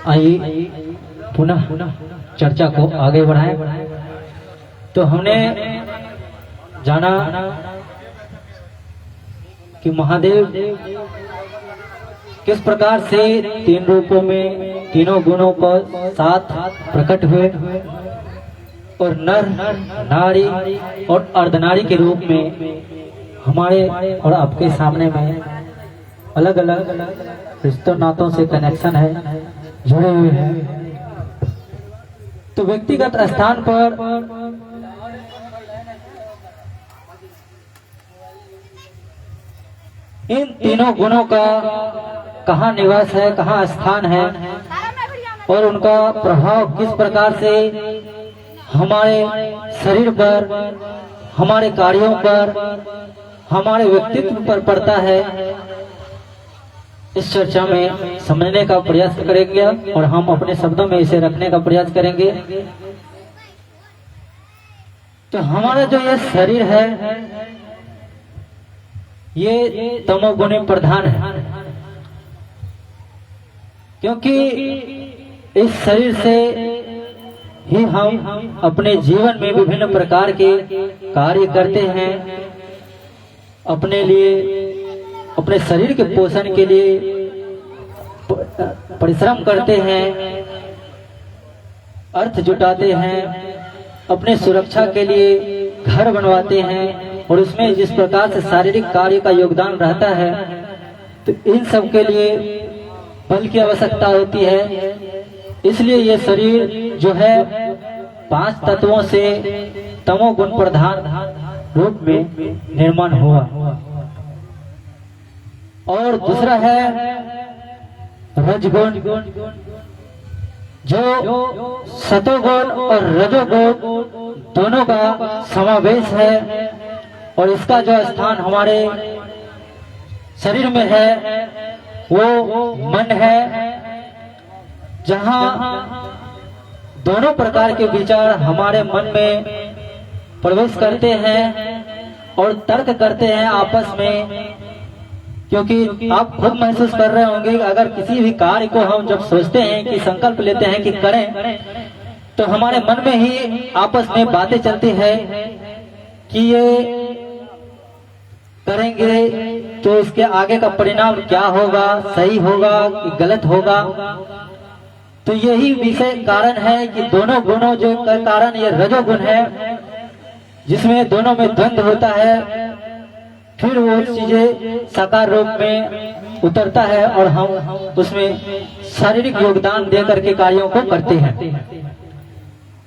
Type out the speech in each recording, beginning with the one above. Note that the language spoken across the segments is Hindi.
आइए पुनः चर्चा को आगे बढ़ाएं। तो हमने जाना कि महादेव किस प्रकार से तीन रूपों में तीनों गुणों को साथ प्रकट हुए और नर, नारी और अर्धनारी के रूप में हमारे और आपके सामने में अलग अलग रिश्तों नातों से कनेक्शन है, जुड़े हुए हैं। तो व्यक्तिगत स्थान पर इन तीनों गुणों का कहाँ निवास है, कहाँ स्थान है और उनका प्रभाव किस प्रकार से हमारे शरीर पर, हमारे कार्यों पर, हमारे व्यक्तित्व पर पड़ता है, इस चर्चा में समझने का प्रयास करेंगे और हम अपने शब्दों में इसे रखने का प्रयास करेंगे। तो हमारा जो ये शरीर है ये तमोगुणी प्रधान है, क्योंकि इस शरीर से ही हम अपने जीवन में विभिन्न प्रकार के कार्य करते हैं, अपने लिए, अपने शरीर के पोषण के लिए परिश्रम करते हैं, अर्थ जुटाते हैं, अपने सुरक्षा के लिए घर बनवाते हैं और उसमें जिस प्रकार से शारीरिक कार्य का योगदान रहता है, तो इन सब के लिए बल की आवश्यकता होती है। इसलिए ये शरीर जो है 5 तत्वों से तमोगुण प्रधान रूप में निर्माण हुआ। और दूसरा है रजगुण, जो सतोगुण और रजोगुण दोनों का समावेश है और इसका जो स्थान हमारे शरीर में है वो मन है, जहाँ दोनों प्रकार के विचार हमारे मन में प्रवेश करते हैं और तर्क करते हैं आपस में। क्योंकि आप खुद महसूस कर रहे होंगे, अगर किसी भी कार्य को हम जब सोचते हैं कि संकल्प लेते हैं कि करें, तो हमारे मन में ही आपस में बातें चलती है कि ये करेंगे तो इसके आगे का परिणाम क्या होगा, सही होगा कि गलत होगा। तो यही विषय कारण है कि दोनों गुणों जो का कारण ये रजोगुण है, जिसमें दोनों में द्वंद्व होता है, फिर वो चीजें साकार रूप में उतरता है और हम उसमें शारीरिक योगदान दे करके कार्यों को करते हैं।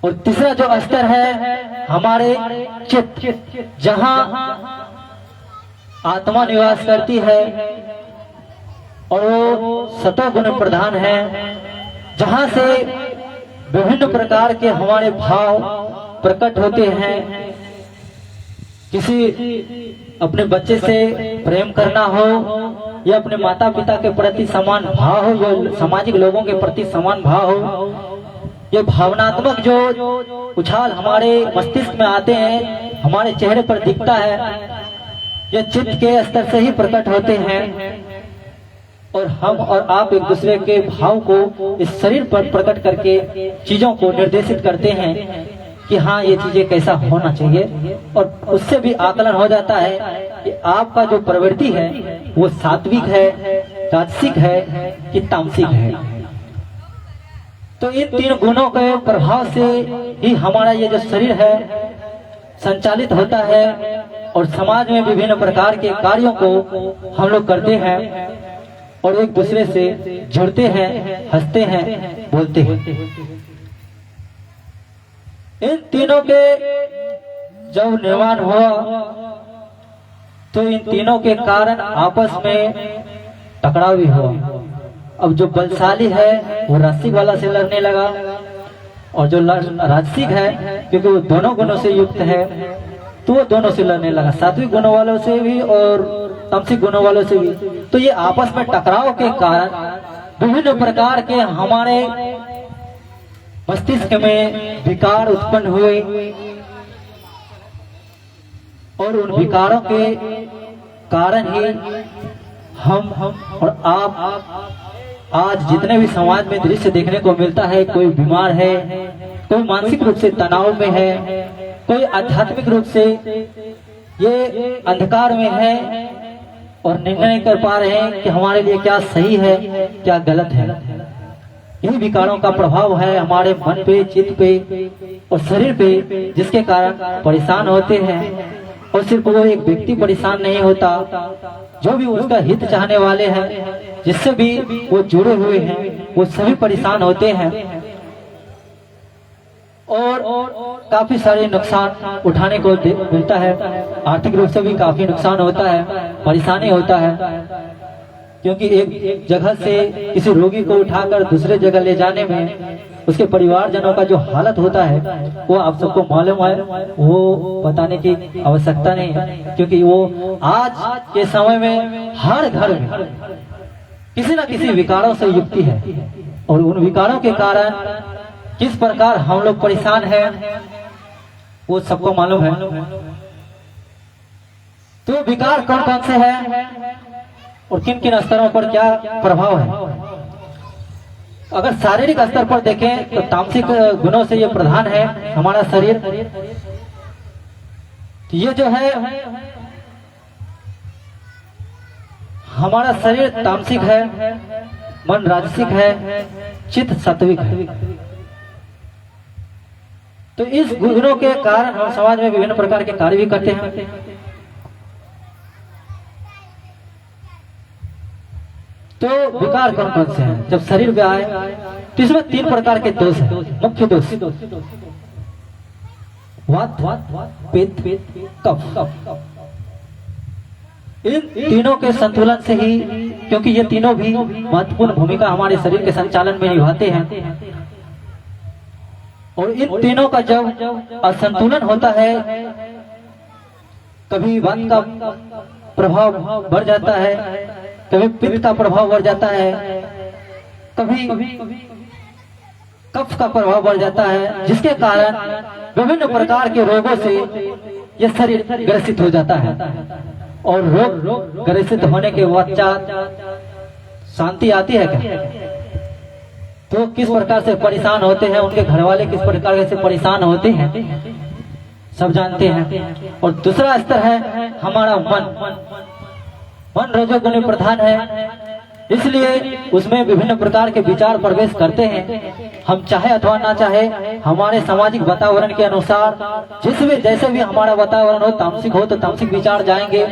और तीसरा जो स्तर है हमारे चित्त, जहाँ आत्मा निवास करती है और वो सतोगुण प्रधान है, जहाँ से विभिन्न प्रकार के हमारे भाव प्रकट होते हैं। किसी अपने बच्चे से प्रेम करना हो या अपने माता पिता के प्रति समान भाव हो, या सामाजिक लोगों के प्रति समान भाव हो, ये भावनात्मक जो उछाल हमारे मस्तिष्क में आते हैं, हमारे चेहरे पर दिखता है, ये चित्त के स्तर से ही प्रकट होते हैं। और हम और आप एक दूसरे के भाव को इस शरीर पर प्रकट करके चीजों को निर्देशित करते हैं कि हाँ ये चीजें कैसा होना चाहिए, और उससे भी आकलन हो जाता है कि आपका जो प्रवृत्ति है वो सात्विक है, राजसिक है कि तामसिक है। तो इन 3 गुणों के प्रभाव से ही हमारा ये जो शरीर है संचालित होता है और समाज में विभिन्न प्रकार के कार्यों को हम लोग करते हैं और एक दूसरे से जुड़ते हैं, हंसते हैं, बोलते हैं। इन तीनों के जब निर्माण हुआ तो इन तीनों के कारण आपस में टकराव भी हुआ। अब जो बलशाली है वो राजसिक वाला से लड़ने लगा, और जो राजसिक है क्योंकि वो दोनों गुणों से युक्त है तो वो दोनों से लड़ने लगा, सात्विक गुणों वालों से भी और तामसिक गुणों वालों से भी। तो ये आपस में टकराव के कारण विभिन्न प्रकार के हमारे मस्तिष्क में विकार उत्पन्न हुए और उन विकारों के कारण ही हम और आप आज जितने भी समाज में दृश्य देखने को मिलता है, कोई बीमार है, कोई मानसिक रूप से तनाव में है, कोई आध्यात्मिक रूप से ये अंधकार में है और निर्णय नहीं कर पा रहे हैं कि हमारे लिए क्या सही है क्या गलत है। यही विकारों का प्रभाव है हमारे मन पे, चित्त पे और शरीर पे, जिसके कारण परेशान होते हैं। और सिर्फ वो एक व्यक्ति परेशान नहीं होता, जो भी उसका हित चाहने वाले हैं, जिससे भी वो जुड़े हुए हैं, वो सभी परेशान होते हैं और काफी सारे नुकसान उठाने को मिलता है। आर्थिक रूप से भी काफी नुकसान होता है, परेशानी होता है, क्योंकि एक जगह से किसी रोगी को उठाकर दूसरे जगह ले जाने में उसके परिवारजनों का जो हालत होता है वो आप सबको मालूम है, वो बताने की आवश्यकता नहीं है, क्योंकि वो आज के समय में हर घर में किसी न किसी विकारों से युक्ति है और उन विकारों के कारण किस प्रकार हम लोग परेशान हैं वो सबको मालूम है। तो विकार कौन कौन से हैं और किन किन स्तरों पर क्या प्रभाव है। अगर शारीरिक स्तर पर देखें तो तामसिक गुणों से ये प्रधान है हमारा शरीर। ये जो है हमारा शरीर तामसिक है, मन राजसिक है, चित्त सात्विक है। तो इस गुणों के कारण हम समाज में विभिन्न प्रकार के कार्य भी करते हैं। तो विकार कौन कौन से हैं जब शरीर पे आए तो इसमें 3 प्रकार के दोष हैं, मुख्य दोष। वात, पित्त, कफ। इन तीनों के संतुलन से ही, क्योंकि ये तीनों भी महत्वपूर्ण भूमिका हमारे शरीर के संचालन में निभाते हैं, और इन तीनों का जब असंतुलन होता है, कभी वात का प्रभाव बढ़ जाता है, कभी पित्त का प्रभाव बढ़ जाता है, कभी कफ का प्रभाव बढ़ जाता है, जिसके कारण विभिन्न प्रकार के रोगों से यह शरीर ग्रसित हो जाता है। और रोग ग्रसित होने के पश्चात शांति आती है क्या? तो किस प्रकार से परेशान होते हैं, उनके घर वाले किस प्रकार से परेशान होते हैं, सब जानते हैं। और दूसरा स्तर है हमारा मन रजोगुणी प्रधान है, इसलिए उसमें विभिन्न प्रकार के विचार प्रवेश करते हैं। हम चाहे अथवा ना चाहे, हमारे सामाजिक वातावरण के अनुसार जिसमें जैसे भी हमारा वातावरण हो, तामसिक हो तो तामसिक विचार जाएंगे,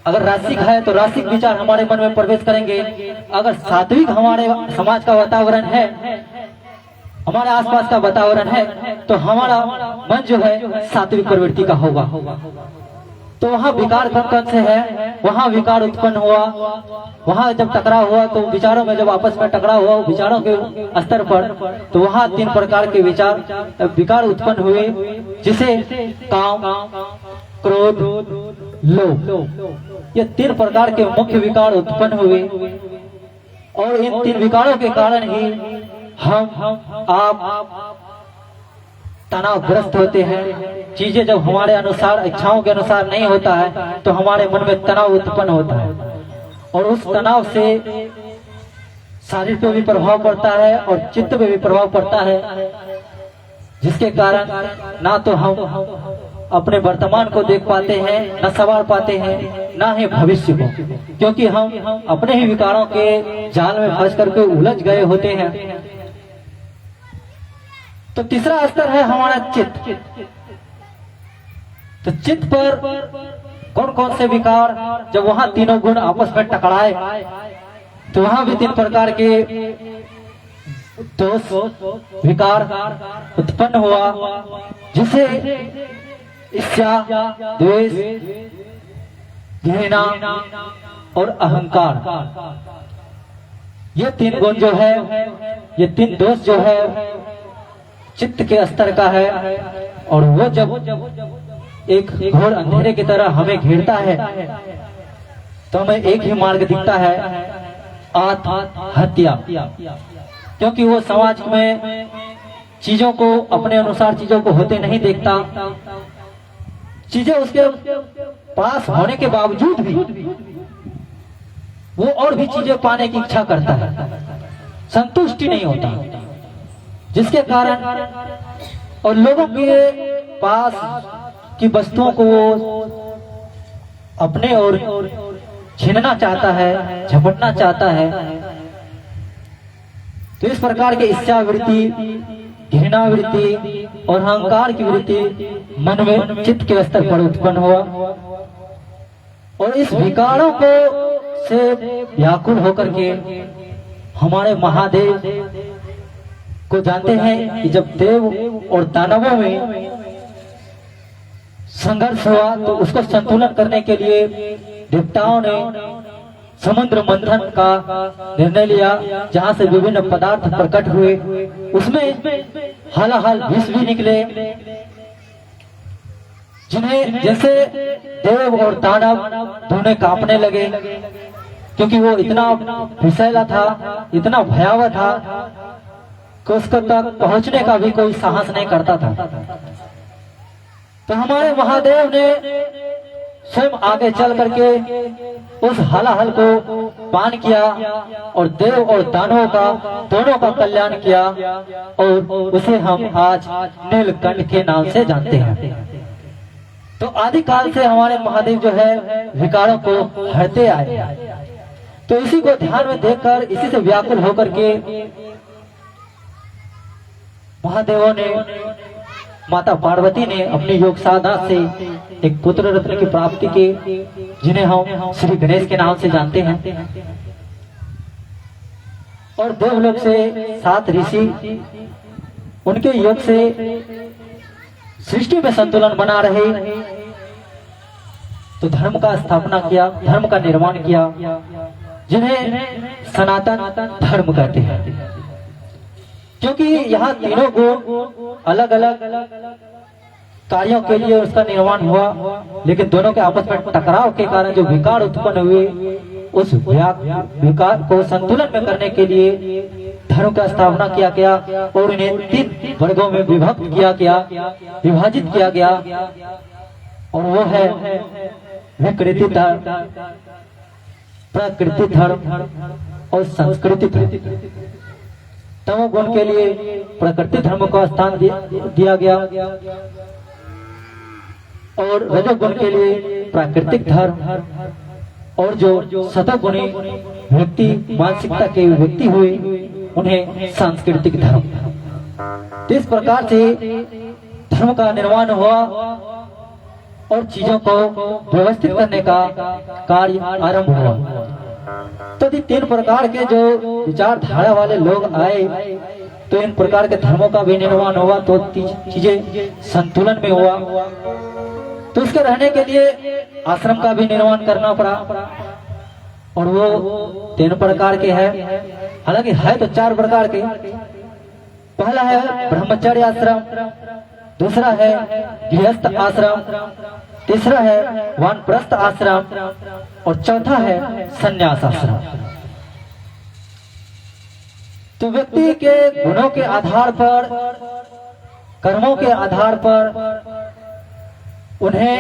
अगर रासिक है तो रासिक विचार हमारे मन में प्रवेश करेंगे। अगर सात्विक हमारे समाज का वातावरण है, हमारे आसपास का वातावरण है, तो हमारा मन जो है सात्विक प्रवृत्ति का होगा। तो वहाँ विकार कौन से है, वहाँ विकार उत्पन्न हुआ, वहाँ जब टकराव हुआ तो विचारों में जब आपस में टकराव हुआ विचारों के स्तर पर, तो वहाँ 3 प्रकार के विकार उत्पन्न हुए, जिसे काम, क्रोध, लोभ, ये 3 प्रकार के मुख्य विकार उत्पन्न हुए। और इन 3 विकारों के कारण ही हम आप तनावग्रस्त होते हैं। चीजें जब हमारे अनुसार, इच्छाओं के अनुसार नहीं होता है तो हमारे मन में तनाव उत्पन्न होता है, और उस तनाव से शरीर पे भी प्रभाव पड़ता है और चित्त पे भी प्रभाव पड़ता है, जिसके कारण ना तो हम अपने वर्तमान को देख पाते हैं, न संवार पाते हैं, ना ही भविष्य को, क्योंकि हम अपने ही विकारों के जाल में फंस करके उलझ गए होते हैं। तो तीसरा स्तर है हमारा चित्त। तो चित्त पर कौन कौन से विकार, जब वहां तीनों गुण आपस में टकराए तो वहां भी 3 प्रकार के दोष, विकार उत्पन्न हुआ, जिसे ईर्ष्या, द्वेष, घृणा और अहंकार, ये 3 गुण जो है, ये 3 दोष जो है चित्त के स्तर का है। और वो जब एक घोर अंधेरे की तरह हमें घेरता है तो हमें एक ही मार्ग दिखता है, आत्महत्या। क्योंकि वो समाज में चीजों को अपने अनुसार चीजों को होते नहीं देखता, चीजें उसके पास होने के बावजूद भी वो और भी चीजें पाने की इच्छा करता है, संतुष्टि नहीं होता, जिसके कारण और लोगों के पास की वस्तुओं को वो अपने ओर छीनना चाहता है, झपटना चाहता है। तो इस प्रकार के इच्छावृत्ति, घृणावृत्ति और अहंकार की वृत्ति मन में चित्त के स्तर पर उत्पन्न हुआ और इस विकारों को से व्याकुल होकर के हमारे महादेव को जानते हैं कि जब देव और दानवों में संघर्ष हुआ तो उसको संतुलन करने के लिए देवताओं ने समुद्र मंथन का निर्णय लिया, जहां से विभिन्न पदार्थ प्रकट हुए। उसमें हालाहाल विष भी निकले, जिन्हें जैसे देव और दानव दोनों कांपने लगे, क्योंकि वो इतना विषैला था, इतना भयावह था कि उसको तक पहुंचने का भी कोई साहस नहीं करता था। तो हमारे महादेव ने स्वयं आगे चल करके उस हलाहल को पान किया और देव और दानवों का दोनों का कल्याण किया और उसे हम आज नीलकंठ के नाम से जानते हैं। तो आदि काल से हमारे महादेव जो है विकारों को हरते आए। तो इसी को ध्यान में देखकर, इसी से व्याकुल होकर के महादेवों ने, माता पार्वती ने अपनी योग साधना से एक पुत्र रत्न की प्राप्ति की, जिन्हें हम श्री गणेश के नाम से जानते हैं। और देवलोक से 7 ऋषि उनके योग से सृष्टि में संतुलन बना रहे, तो धर्म का स्थापना किया, धर्म का निर्माण किया, जिन्हें सनातन धर्म कहते हैं। क्योंकि यहाँ तीनों गुण अलग अलग कार्यों के लिए उसका निर्माण हुआ, लेकिन दोनों के आपस में टकराव के कारण जो विकार उत्पन्न हुए, उस विकार को संतुलन में करने के लिए धर्म का स्थापना किया गया और इन्हें 3 वर्गों में विभक्त किया गया, विभाजित किया गया। और वो है विकृति धर्म, प्रकृति धर्म और संस्कृति धर्म। तमोगुण के लिए प्रकृति धर्म को स्थान दिया गया और रजोगुण के लिए प्राकृतिक धर्म, और जो सतोगुणी व्यक्ति, मानसिकता के व्यक्ति हुए, उन्हें सांस्कृतिक धर्म। तो इस प्रकार से धर्म का निर्माण हुआ और चीजों को व्यवस्थित करने का कार्य आरंभ हुआ। तो 3 प्रकार के जो विचारधारा वाले लोग आए, तो इन प्रकार के धर्मों का भी निर्माण हुआ, तो चीजें संतुलन में हुआ। तो उसके रहने के लिए आश्रम का भी निर्माण करना पड़ा, और वो 3 प्रकार के हैं। हालांकि है तो 4 प्रकार के। पहला है ब्रह्मचर्य आश्रम, दूसरा है गृहस्थ आश्रम, तीसरा है वानप्रस्थ आश्रम और चौथा है संन्यास आश्रम। तो व्यक्ति के गुणों के आधार पर, कर्मों के आधार पर उन्हें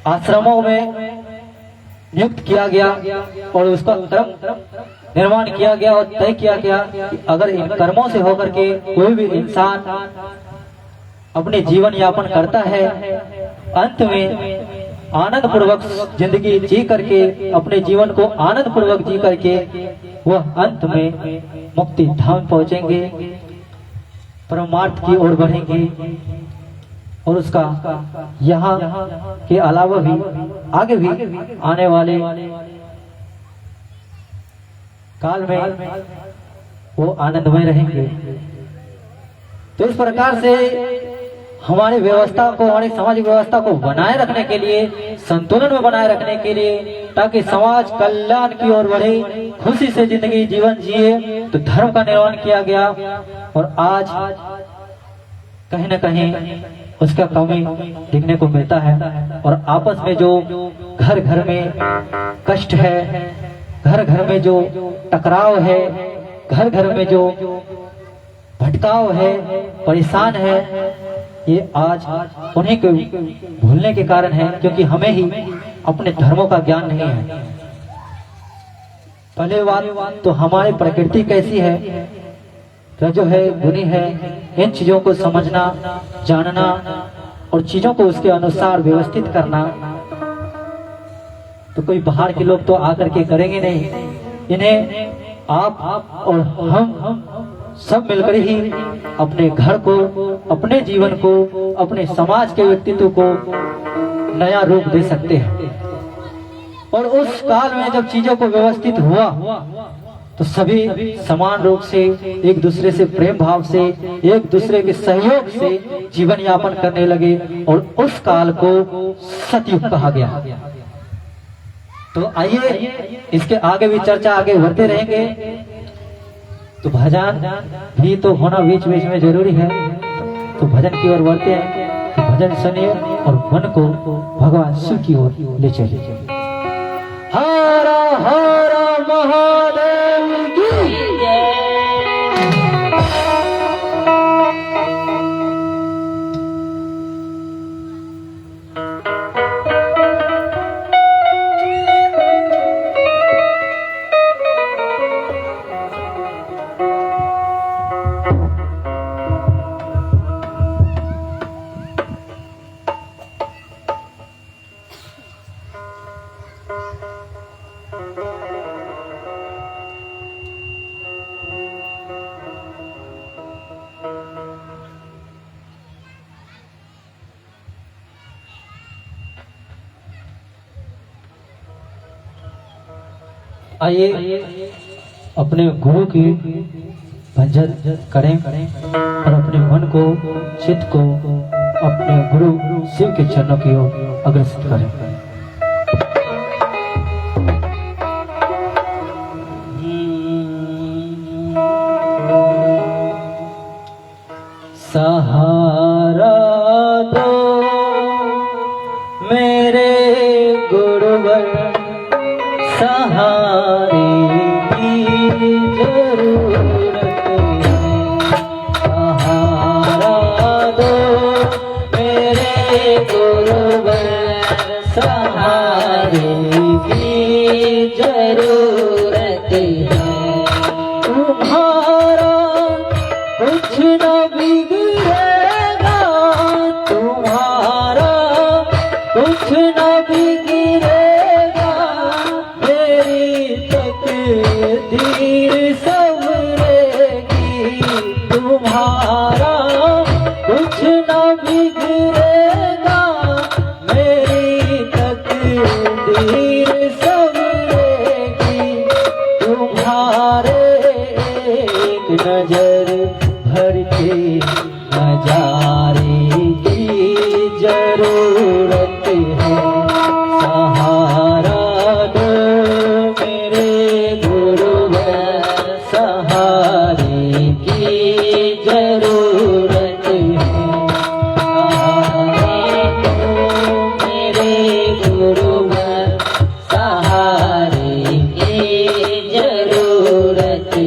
आश्रमों में नियुक्त किया गया और उसका क्रम निर्माण किया गया और तय किया गया कि अगर इन कर्मों से होकर के कोई भी इंसान अपने जीवन यापन करता है, अंत में आनंद पूर्वक जिंदगी जी करके, अपने जीवन को आनंद पूर्वक जी करके वह अंत में मुक्ति धाम पहुंचेंगे, परमार्थ की ओर बढ़ेंगे। और उसका यहाँ के अलावा भी आगे भी आने वाले काल में वो आनंदमय रहेंगे। तो इस प्रकार से हमारी व्यवस्था को, हमारी सामाजिक व्यवस्था को बनाए रखने के लिए, संतुलन में बनाए रखने के लिए, ताकि समाज कल्याण की ओर बढ़े, खुशी से जिंदगी जीवन जिए, तो धर्म का निर्माण किया गया। और आज कहीं न कहीं उसका कमी दिखने को मिलता है। और आपस में जो घर घर में कष्ट है, घर घर में जो टकराव है, घर घर में जो भटकाव है, परेशान है, ये आज उन्हीं को भूलने के कारण है, क्योंकि हमें ही अपने धर्मों का ज्ञान नहीं है। पहले बात तो हमारी प्रकृति कैसी है, तो जो है बुरी है। इन चीजों को समझना, जानना और चीजों को उसके अनुसार व्यवस्थित करना तो कोई बाहर के लोग तो आकर के करेंगे नहीं। इन्हें आप और हम सब मिलकर ही अपने घर को, अपने जीवन को, अपने समाज के व्यक्तित्व को नया रूप दे सकते हैं। और उस काल में जब चीजों को व्यवस्थित हुआ तो सभी समान रूप से एक दूसरे से प्रेम भाव से, एक दूसरे के सहयोग से जीवन यापन करने लगे और उस काल को सतयुग कहा गया। तो आइए इसके आगे भी चर्चा आगे बढ़ते रहेंगे। तो भजन भी तो होना बीच बीच में जरूरी है। तो भजन की ओर बढ़ते हैं। तो भजन सुनिए और मन को भगवान शिव की ओर ले चलिए। हर हर महादेव की जय। आइए अपने गुरु की भजन करें और अपने मन को, चित्त को अपने गुरु शिव के चरणों की ओर अग्रसर करें। सहारा दो मेरे गुरुवर, सहारे की जरूरत है। सहारा दो मेरे गुरुवर, सहारे की जरूरत है। तुम्हारा कुछ न बिगड़ेगा, तुम्हारा कुछ न बिगड़ेगा, तकदीर संवरेगी। तुम्हारा कुछ न बिगड़ेगा, मेरी तकदीर संवरेगी। तुम्हारे एक नजर भर के नजारे की जरूरत है। सहारा दो मेरे गुरुवर, सहारे की जरूरत है। सहारा दो मेरे गुरुवर, सहारे की जरूरत है।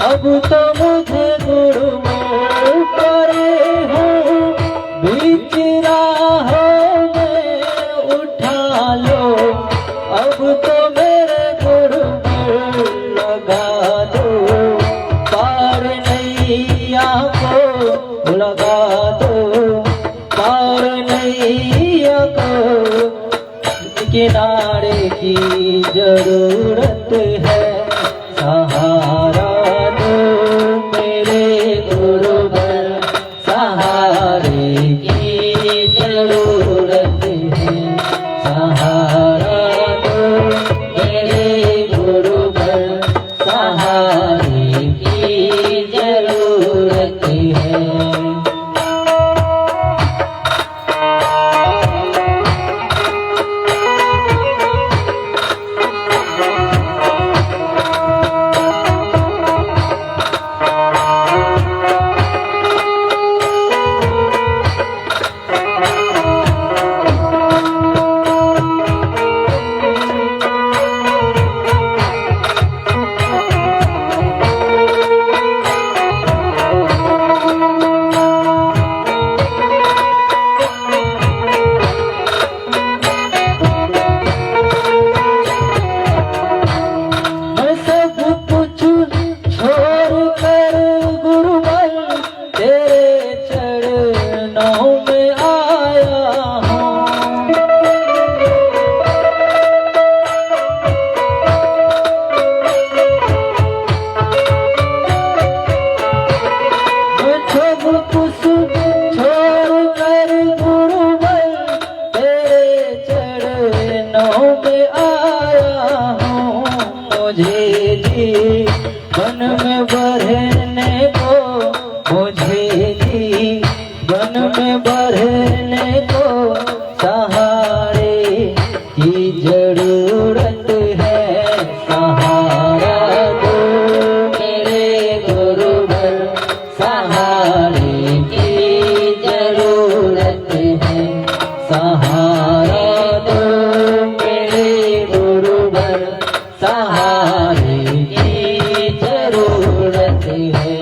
अब तो मुझे गुरुमों करे हो, बीच राहों में उठा लो। अब तो मेरे गुरुमों लगा दो, पार नैया को लगा दो, पार नैया को किनारे की जरूरत है। सहारा दो जीवन में बढ़ने को मुझे जीवन में बढ़ने को सहारे की जरूरत है। सहारा दो मेरे गुरुवर, सहारे की जरूरत है। सहारा दो मेरे गुरुवर, सहारे की जरूरत है।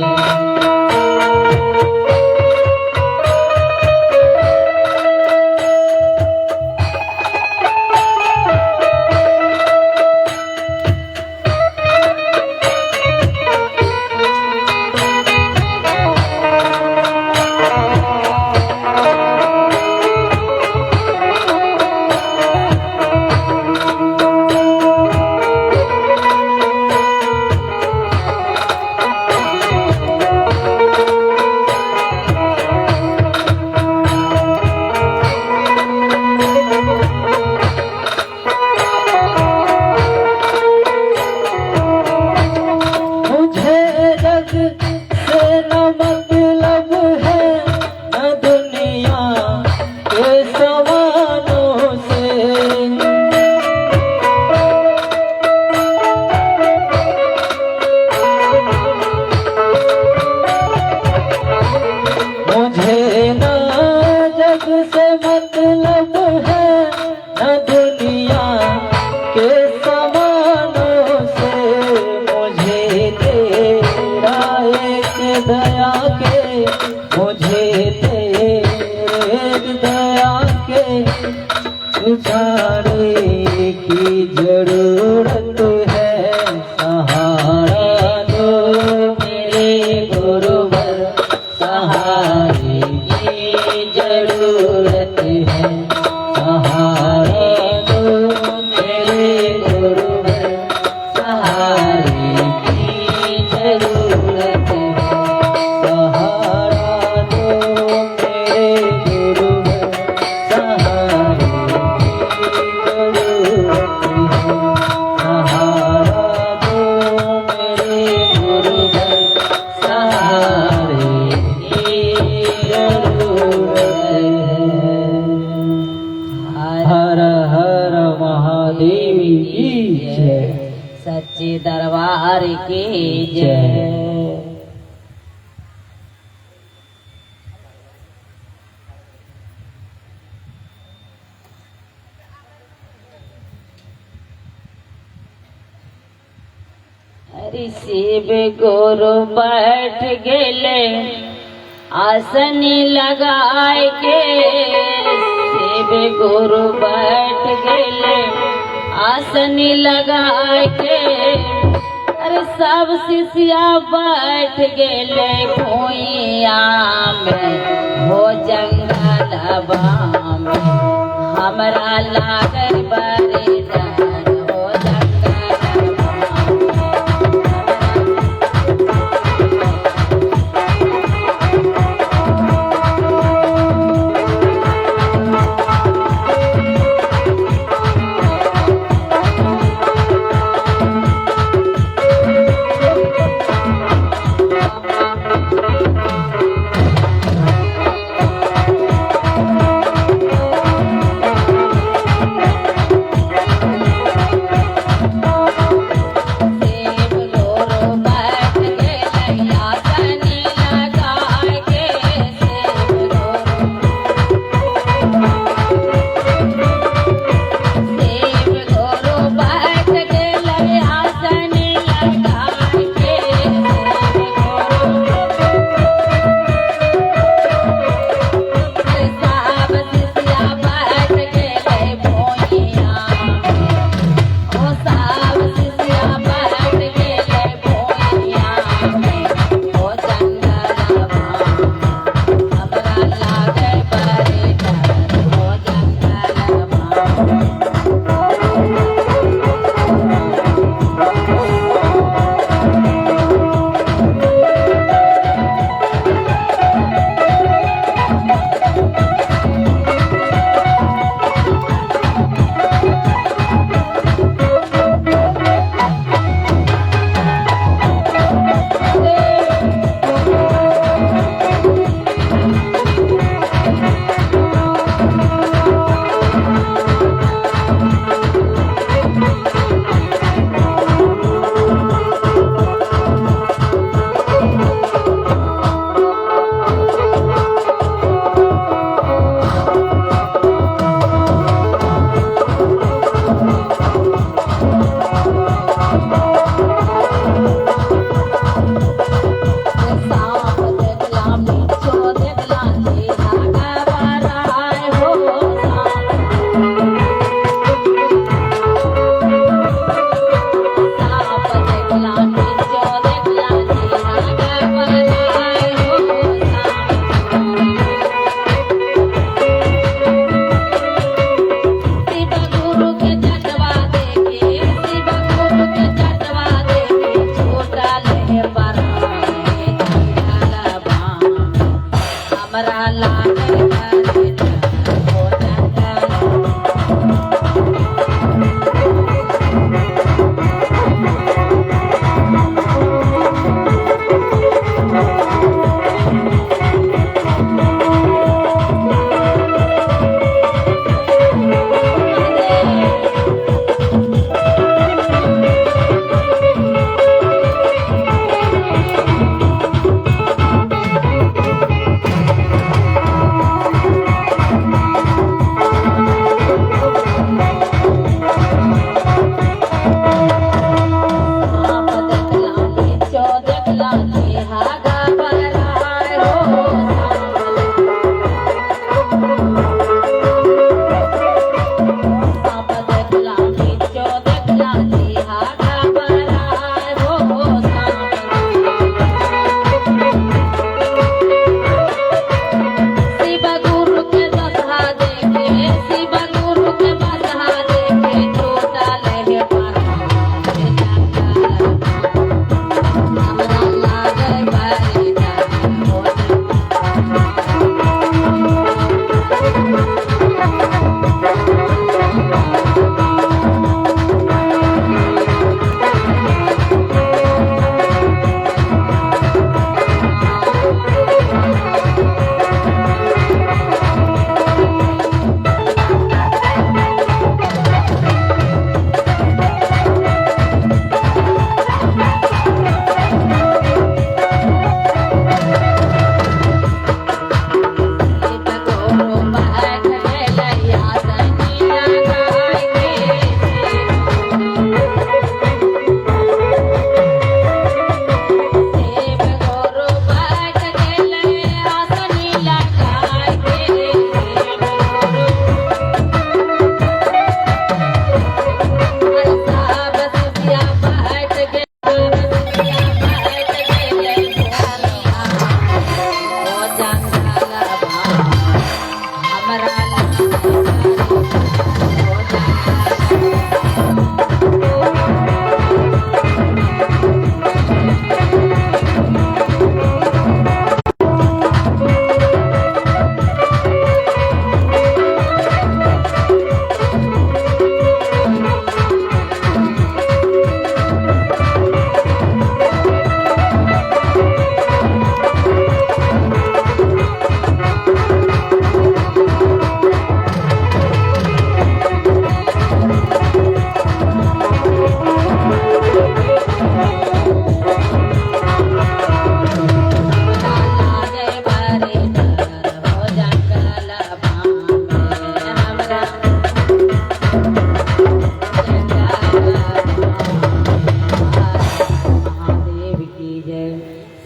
सहारे की जरूरत है। सहारा दो मेरे गुरुवर, सहारे की जरूरत है। सहारा दो मेरे गुरुवर, सहारे की जरूरत है। सहारा दो मेरे गुरुवर, सहारे सच्चे दरबार की जय। हरि शिव गुरु बैठ गेले आसनी लगाए के। शिव गुरु बैठ गेले आसनी लगाए के। अरे सब शिष्या बैठ गेले भूइया में हो जंगलवा में। हमरा लागल बड़ी डर हो जंगलवा में।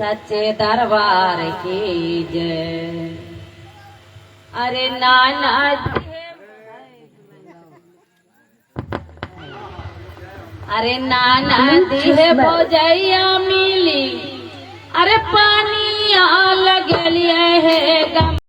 सच्चे दरबार की जय। अरे नाना अरे नाना दिहे भौजैया मिली, अरे पानी लगलिए है गम